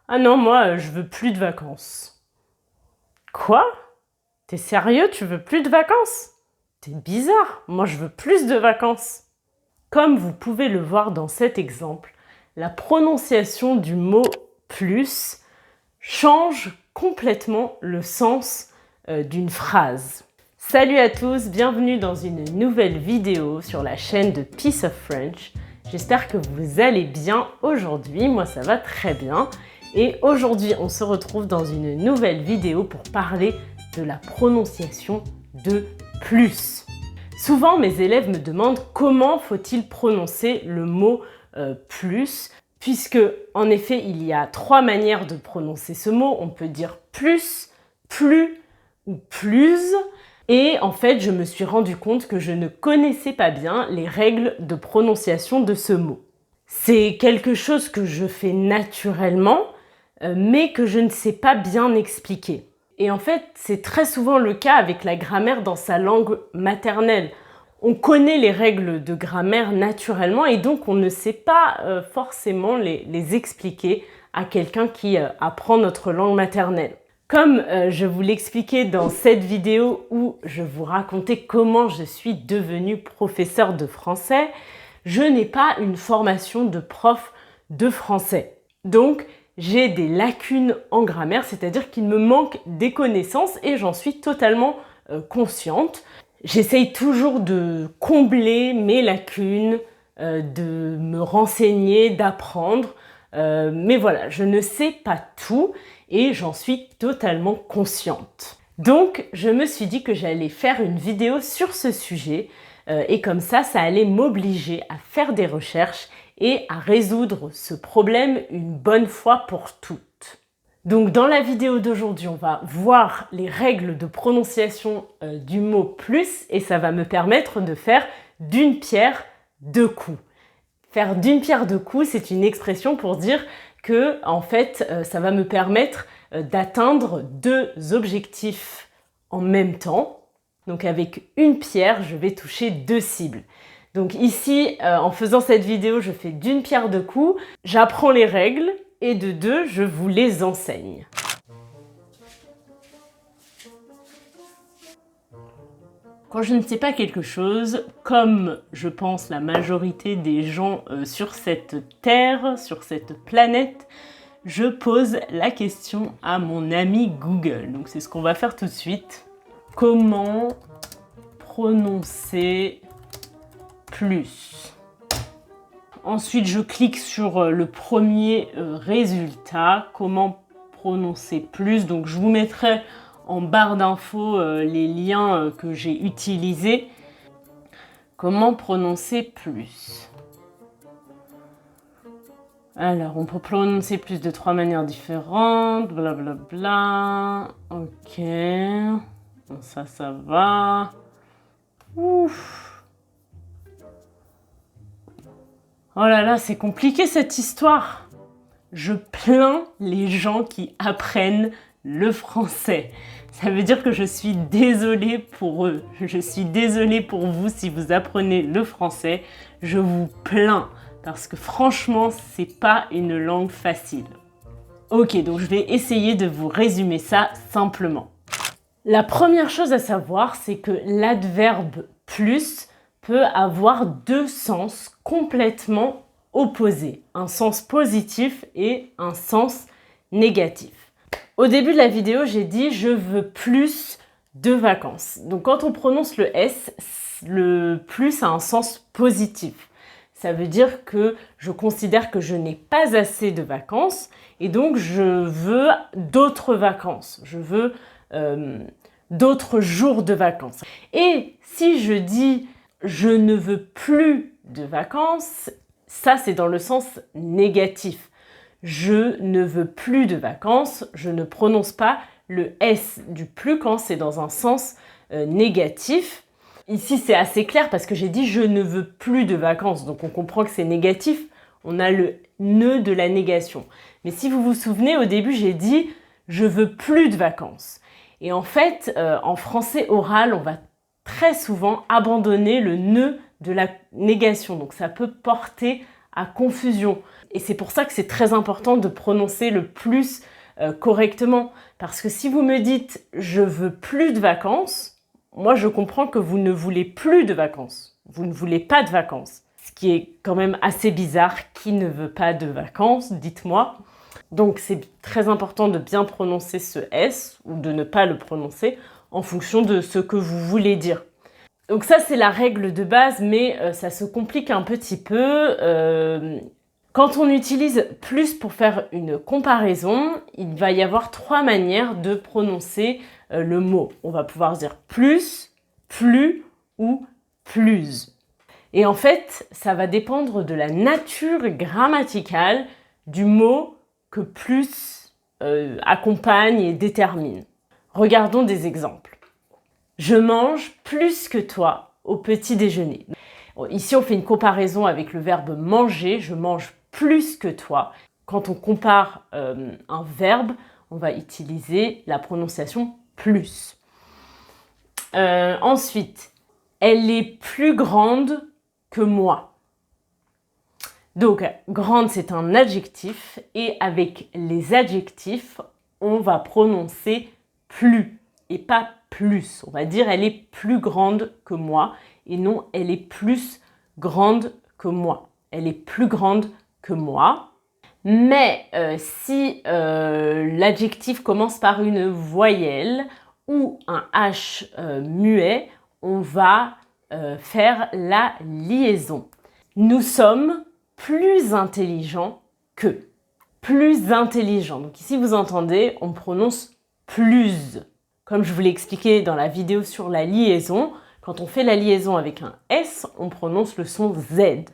Ah non, moi, je veux plus de vacances. Quoi? T'es sérieux, tu veux plus de vacances? T'es bizarre, moi je veux plus de vacances. Comme vous pouvez le voir dans cet exemple, la prononciation du mot plus change complètement le sens d'une phrase. Salut à tous, bienvenue dans une nouvelle vidéo sur la chaîne de Piece of French. J'espère que vous allez bien aujourd'hui, moi ça va très bien. Et aujourd'hui on se retrouve dans une nouvelle vidéo pour parler de la prononciation de plus. Souvent mes élèves me demandent comment faut-il prononcer le mot plus, puisque en effet il y a trois manières de prononcer ce mot. On peut dire plus, plus ou plus. Et en fait, je me suis rendu compte que je ne connaissais pas bien les règles de prononciation de ce mot. C'est quelque chose que je fais naturellement, mais que je ne sais pas bien expliquer. Et en fait, c'est très souvent le cas avec la grammaire dans sa langue maternelle. On connaît les règles de grammaire naturellement et donc on ne sait pas forcément les expliquer à quelqu'un qui apprend notre langue maternelle. Comme je vous l'expliquais dans cette vidéo où je vous racontais comment je suis devenue professeure de français, je n'ai pas une formation de prof de français. Donc, j'ai des lacunes en grammaire, c'est-à-dire qu'il me manque des connaissances et j'en suis totalement consciente. J'essaye toujours de combler mes lacunes, de me renseigner, d'apprendre. Mais voilà, je ne sais pas tout et j'en suis totalement consciente. Donc, je me suis dit que j'allais faire une vidéo sur ce sujet et comme ça allait m'obliger à faire des recherches et à résoudre ce problème une bonne fois pour toutes. Donc, dans la vidéo d'aujourd'hui, on va voir les règles de prononciation du mot plus et ça va me permettre de faire d'une pierre deux coups. Faire d'une pierre deux coups, c'est une expression pour dire que, en fait, ça va me permettre d'atteindre deux objectifs en même temps. Donc, avec une pierre, je vais toucher deux cibles. Donc ici, en faisant cette vidéo, je fais d'une pierre deux coups. J'apprends les règles et de deux, je vous les enseigne. Quand je ne sais pas quelque chose, comme je pense la majorité des gens sur cette terre, sur cette planète, je pose la question à mon ami Google. Donc c'est ce qu'on va faire tout de suite. Comment prononcer plus? Ensuite, je clique sur le premier résultat. Comment prononcer plus? Donc je vous mettrai en barre d'infos les liens que j'ai utilisés. Comment prononcer plus? Alors, on peut prononcer plus de trois manières différentes, blablabla. Ok, bon, ça va. Ouf. Oh là là, c'est compliqué cette histoire. Je plains les gens qui apprennent le français. Ça veut dire que je suis désolée pour eux. Je suis désolée pour vous si vous apprenez le français. Je vous plains parce que franchement, c'est pas une langue facile. Ok, donc je vais essayer de vous résumer ça simplement. La première chose à savoir, c'est que l'adverbe plus peut avoir deux sens complètement opposés. Un sens positif et un sens négatif. Au début de la vidéo, j'ai dit « je veux plus de vacances ». Donc quand on prononce le S, le plus a un sens positif. Ça veut dire que je considère que je n'ai pas assez de vacances et donc je veux d'autres vacances. Je veux d'autres jours de vacances. Et si je dis « je ne veux plus de vacances », ça c'est dans le sens négatif. Je ne veux plus de vacances, je ne prononce pas le S du plus quand c'est dans un sens négatif. Ici, c'est assez clair parce que j'ai dit « je ne veux plus de vacances », donc on comprend que c'est négatif. On a le « ne » de la négation. Mais si vous vous souvenez, au début, j'ai dit « je veux plus de vacances ». Et en fait, en français oral, on va très souvent abandonner le « ne » de la négation. Donc ça peut porter à confusion. Et c'est pour ça que c'est très important de prononcer le plus correctement. Parce que si vous me dites « je veux plus de vacances », moi je comprends que vous ne voulez plus de vacances. Vous ne voulez pas de vacances. Ce qui est quand même assez bizarre. Qui ne veut pas de vacances? Dites-moi. Donc c'est très important de bien prononcer ce S ou de ne pas le prononcer en fonction de ce que vous voulez dire. Donc ça c'est la règle de base, mais ça se complique un petit peu. Quand on utilise plus pour faire une comparaison, il va y avoir 3 manières de prononcer le mot. On va pouvoir dire plus, plus ou plus. Et en fait, ça va dépendre de la nature grammaticale du mot que plus accompagne et détermine. Regardons des exemples. Je mange plus que toi au petit déjeuner. Ici, on fait une comparaison avec le verbe manger. Je mange plus que toi. Quand on compare un verbe, on va utiliser la prononciation plus. Ensuite, elle est plus grande que moi. Donc, grande, c'est un adjectif et avec les adjectifs, on va prononcer plus et pas plus. On va dire elle est plus grande que moi et non elle est plus grande que moi. Elle est plus grande que moi. Mais si l'adjectif commence par une voyelle ou un H muet, on va faire la liaison. Nous sommes plus intelligents que. Plus intelligent. Donc ici, vous entendez, on prononce plus. Comme je vous l'ai expliqué dans la vidéo sur la liaison, quand on fait la liaison avec un S, on prononce le son Z.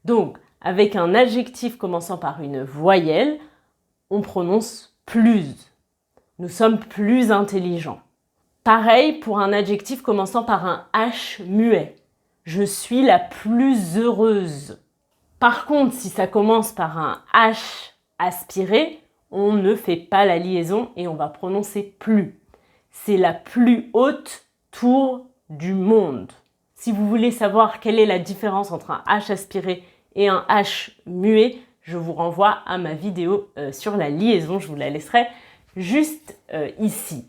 Donc, avec un adjectif commençant par une voyelle, on prononce plus. Nous sommes plus intelligents. Pareil pour un adjectif commençant par un H muet. Je suis la plus heureuse. Par contre, si ça commence par un H aspiré, on ne fait pas la liaison et on va prononcer plus. C'est la plus haute tour du monde. Si vous voulez savoir quelle est la différence entre un H aspiré et un H muet, je vous renvoie à ma vidéo sur la liaison. Je vous la laisserai juste ici.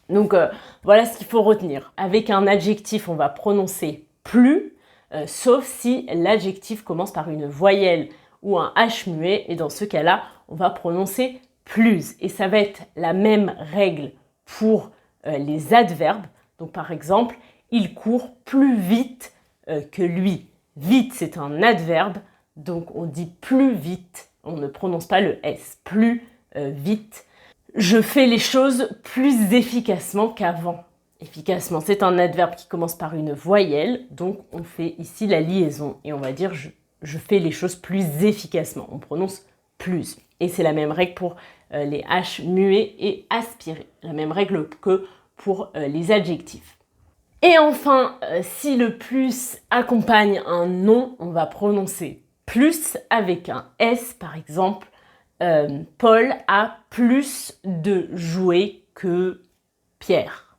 Donc voilà ce qu'il faut retenir. Avec un adjectif, on va prononcer plus, sauf si l'adjectif commence par une voyelle ou un H muet. Et dans ce cas-là, on va prononcer plus. Et ça va être la même règle pour les adverbes. Donc par exemple, il court plus vite que lui. Vite, c'est un adverbe, donc on dit plus vite. On ne prononce pas le S. Plus vite. Je fais les choses plus efficacement qu'avant. Efficacement, c'est un adverbe qui commence par une voyelle, donc on fait ici la liaison et on va dire je fais les choses plus efficacement. On prononce plus. Et c'est la même règle pour les H muets et aspirés. La même règle que pour les adjectifs. Et enfin, si le plus accompagne un nom, on va prononcer plus avec un S, par exemple. Paul a plus de jouets que Pierre.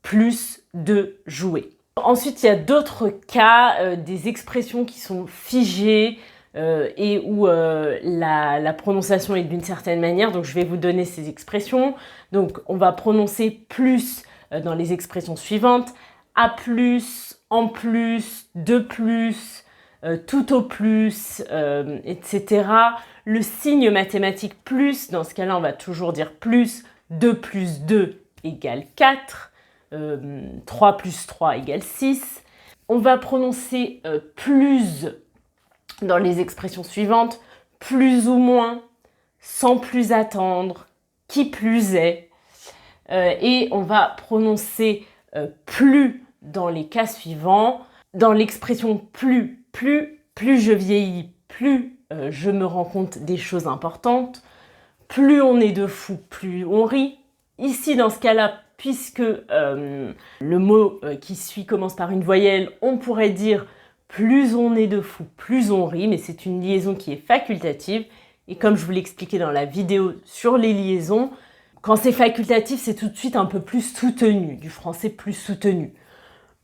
Plus de jouets. Ensuite, il y a d'autres cas, des expressions qui sont figées et où la prononciation est d'une certaine manière. Donc, je vais vous donner ces expressions. Donc, on va prononcer plus dans les expressions suivantes. À plus, en plus, de plus, tout au plus, etc. Le signe mathématique plus, dans ce cas-là, on va toujours dire plus. 2 plus 2 égale 4. 3 plus 3 égale 6. On va prononcer plus dans les expressions suivantes. Plus ou moins, sans plus attendre, qui plus est. Et on va prononcer plus dans les cas suivants. Dans l'expression plus je vieillis, plus je me rends compte des choses importantes. Plus on est de fou, plus on rit. Ici, dans ce cas-là, puisque le mot qui suit commence par une voyelle, on pourrait dire plus on est de fou, plus on rit, mais c'est une liaison qui est facultative. Et comme je vous l'ai expliqué dans la vidéo sur les liaisons, quand c'est facultatif, c'est tout de suite un peu plus soutenu, du français plus soutenu.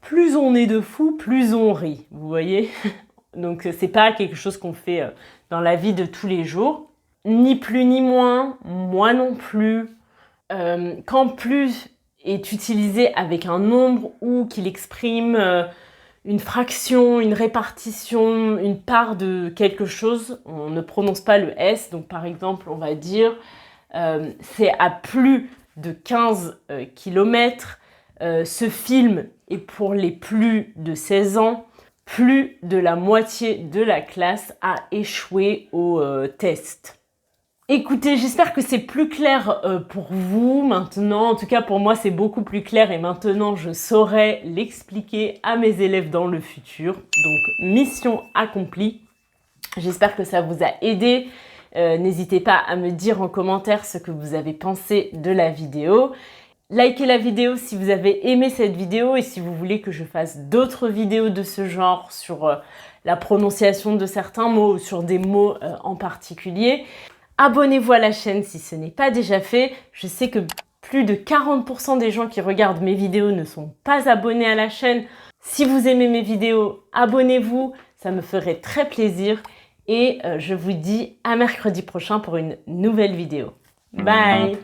Plus on est de fou, plus on rit, vous voyez? Donc c'est pas quelque chose qu'on fait dans la vie de tous les jours. Ni plus ni moins, moi non plus. Quand plus est utilisé avec un nombre ou qu'il exprime une fraction, une répartition, une part de quelque chose, on ne prononce pas le S. Donc par exemple, on va dire c'est à plus de 15 km. Ce film est pour les plus de 16 ans. Plus de la moitié de la classe a échoué au test. Écoutez, j'espère que c'est plus clair pour vous maintenant. En tout cas, pour moi, c'est beaucoup plus clair et maintenant, je saurai l'expliquer à mes élèves dans le futur. Donc, mission accomplie. J'espère que ça vous a aidé. N'hésitez pas à me dire en commentaire ce que vous avez pensé de la vidéo. Likez la vidéo si vous avez aimé cette vidéo et si vous voulez que je fasse d'autres vidéos de ce genre sur la prononciation de certains mots ou sur des mots en particulier. Abonnez-vous à la chaîne si ce n'est pas déjà fait. Je sais que plus de 40% des gens qui regardent mes vidéos ne sont pas abonnés à la chaîne. Si vous aimez mes vidéos, abonnez-vous, ça me ferait très plaisir. Et je vous dis à mercredi prochain pour une nouvelle vidéo. Bye!